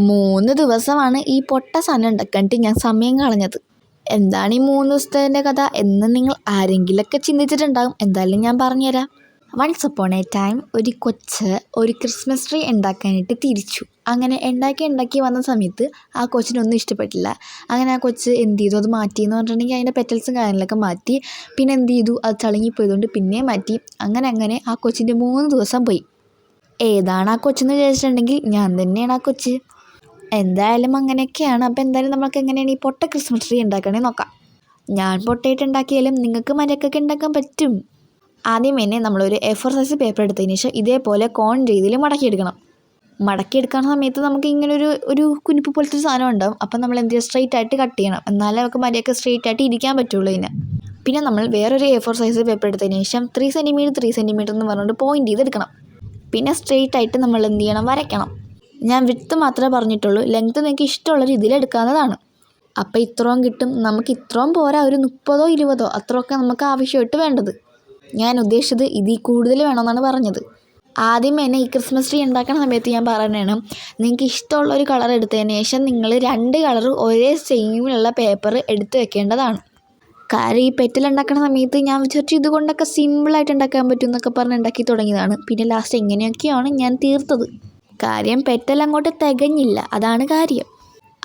3 ദിവസമാണ് ഈ പൊട്ട സാധനം ഉണ്ടാക്കാനായിട്ട് ഞാൻ സമയം കളഞ്ഞത്. എന്താണ് ഈ 3 ദിവസത്തെ കഥ എന്ന് നിങ്ങൾ ആരെങ്കിലുമൊക്കെ ചിന്തിച്ചിട്ടുണ്ടാകും. എന്തായാലും ഞാൻ പറഞ്ഞുതരാം. വൺസ് അപ്പോൺ എ ടൈം ഒരു കൊച്ച് ഒരു ക്രിസ്മസ് ട്രീ ഉണ്ടാക്കാനായിട്ട് തിരിച്ചു. അങ്ങനെ ഉണ്ടാക്കി വന്ന സമയത്ത് ആ കൊച്ചിനൊന്നും ഇഷ്ടപ്പെട്ടില്ല. അങ്ങനെ ആ കൊച്ച് എന്ത് ചെയ്തു, അത് മാറ്റിയെന്ന് പറഞ്ഞിട്ടുണ്ടെങ്കിൽ അതിൻ്റെ പെറ്റൽസും കാര്യങ്ങളൊക്കെ മാറ്റി. പിന്നെ എന്ത് ചെയ്തു, അത് ചളുങ്ങിപ്പോയതുകൊണ്ട് പിന്നെയും മാറ്റി. അങ്ങനെ ആ കൊച്ചിൻ്റെ 3 ദിവസം പോയി. ഏതാണ് ആ കൊച്ചെന്ന് വിചാരിച്ചിട്ടുണ്ടെങ്കിൽ ഞാൻ തന്നെയാണ് ആ കൊച്ച്. എന്തായാലും അങ്ങനെയൊക്കെയാണ്. അപ്പോൾ എന്തായാലും നമുക്ക് എങ്ങനെയാണ് ഈ പൊട്ട ക്രിസ്മസ് ട്രീ ഉണ്ടാക്കണമെന്ന് നോക്കാം. ഞാൻ പൊട്ടയിട്ട് ഉണ്ടാക്കിയാലും നിങ്ങൾക്ക് മരക്കൊക്കെ ഉണ്ടാക്കാൻ പറ്റും. ആദ്യം തന്നെ നമ്മളൊരു A4 സൈസ് പേപ്പർ എടുത്തതിന് ശേഷം ഇതേപോലെ കോൺ രീതിയിൽ മടക്കിയെടുക്കണം. മടക്കിയെടുക്കുന്ന സമയത്ത് നമുക്ക് ഇങ്ങനെ ഒരു കുനിപ്പ് പോലത്തെ ഒരു സാധനം ഉണ്ടാവും. അപ്പം നമ്മൾ എന്ത് ചെയ്യുക, സ്ട്രെയിറ്റ് ആയിട്ട് കട്ട് ചെയ്യണം. എന്നാലേ നമുക്ക് മരയൊക്കെ സ്ട്രെയിറ്റ് ആയിട്ട് ഇരിക്കാൻ പറ്റുള്ളൂ ഇതിന്. പിന്നെ നമ്മൾ വേറൊരു A4 സൈസ് പേപ്പർ എടുത്തതിന് ശേഷം 3 സെൻറ്റിമീറ്റർ എന്ന് പറഞ്ഞുകൊണ്ട് പോയിൻ്റ് ചെയ്തെടുക്കണം. പിന്നെ സ്ട്രെയിറ്റ് ആയിട്ട് നമ്മൾ എന്ത് ചെയ്യണം, വരയ്ക്കണം. ഞാൻ വിഡ്ത്ത് മാത്രമേ പറഞ്ഞിട്ടുള്ളൂ, ലെങ്ത്ത് നിങ്ങൾക്ക് ഇഷ്ടമുള്ള രീതിയിൽ എടുക്കാവുന്നതാണ്. അപ്പോൾ ഇത്രയും കിട്ടും. നമുക്ക് ഇത്രയും പോരാ, ഒരു 30ഓ 20ഓ അത്രയൊക്കെ നമുക്ക് ആവശ്യമായിട്ട് വേണ്ടത്. ഞാൻ ഉദ്ദേശിച്ചത് ഇതിൽ കൂടുതൽ വേണമെന്നാണ് പറഞ്ഞത്. ആദ്യം തന്നെ ഈ ക്രിസ്മസ് ട്രീ ഉണ്ടാക്കുന്ന സമയത്ത് ഞാൻ പറയണതാണ്, നിങ്ങൾക്ക് ഇഷ്ടമുള്ള ഒരു കളർ എടുത്തതിന് ശേഷം നിങ്ങൾ 2 കളർ ഒരേ സെയിമിലുള്ള പേപ്പർ എടുത്ത് വെക്കേണ്ടതാണ്. കാര്യം ഈ പെറ്റൽ ഉണ്ടാക്കുന്ന സമയത്ത് ഞാൻ വിചാരിച്ചു ഇതുകൊണ്ടൊക്കെ സിമ്പിളായിട്ട് ഉണ്ടാക്കാൻ പറ്റും എന്നൊക്കെ പറഞ്ഞ് ഉണ്ടാക്കി തുടങ്ങിയതാണ്. പിന്നെ ലാസ്റ്റ് ഇങ്ങനെയൊക്കെയാണ് ഞാൻ തീർത്തത്. കാര്യം പെറ്റൽ അങ്ങോട്ട് തികഞ്ഞില്ല, അതാണ് കാര്യം.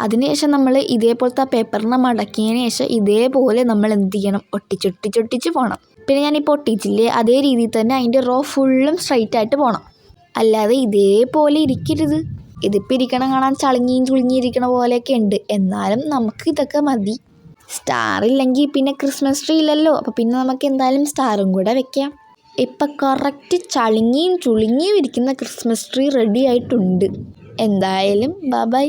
അതിനുശേഷം നമ്മൾ ഇതേപോലത്തെ ആ പേപ്പറിനെ മടക്കിയതിന് ശേഷം ഇതേപോലെ നമ്മൾ എന്ത് ചെയ്യണം, ഒട്ടിച്ചൊട്ടിച്ച് പോകണം. പിന്നെ ഞാനിപ്പോൾ ഒട്ടിച്ചില്ലേ, അതേ രീതിയിൽ തന്നെ അതിൻ്റെ റോ ഫുള്ളും സ്ട്രൈറ്റ് ആയിട്ട് പോകണം. അല്ലാതെ ഇതേപോലെ ഇരിക്കരുത്. ഇതിപ്പോൾ ഇരിക്കണം കാണാൻ ചുളുങ്ങിയിരിക്കണ പോലെയൊക്കെ ഉണ്ട്. എന്നാലും നമുക്ക് ഇതൊക്കെ മതി. സ്റ്റാർ ഇല്ലെങ്കിൽ പിന്നെ ക്രിസ്മസ് ട്രീ ഇല്ലല്ലോ. അപ്പോൾ പിന്നെ നമുക്ക് എന്തായാലും സ്റ്റാറും കൂടെ വെക്കാം. ഇപ്പം കറക്റ്റ് ചളുങ്ങിയും ഇരിക്കുന്ന ക്രിസ്മസ് ട്രീ റെഡി ആയിട്ടുണ്ട്. എന്തായാലും ബൈ.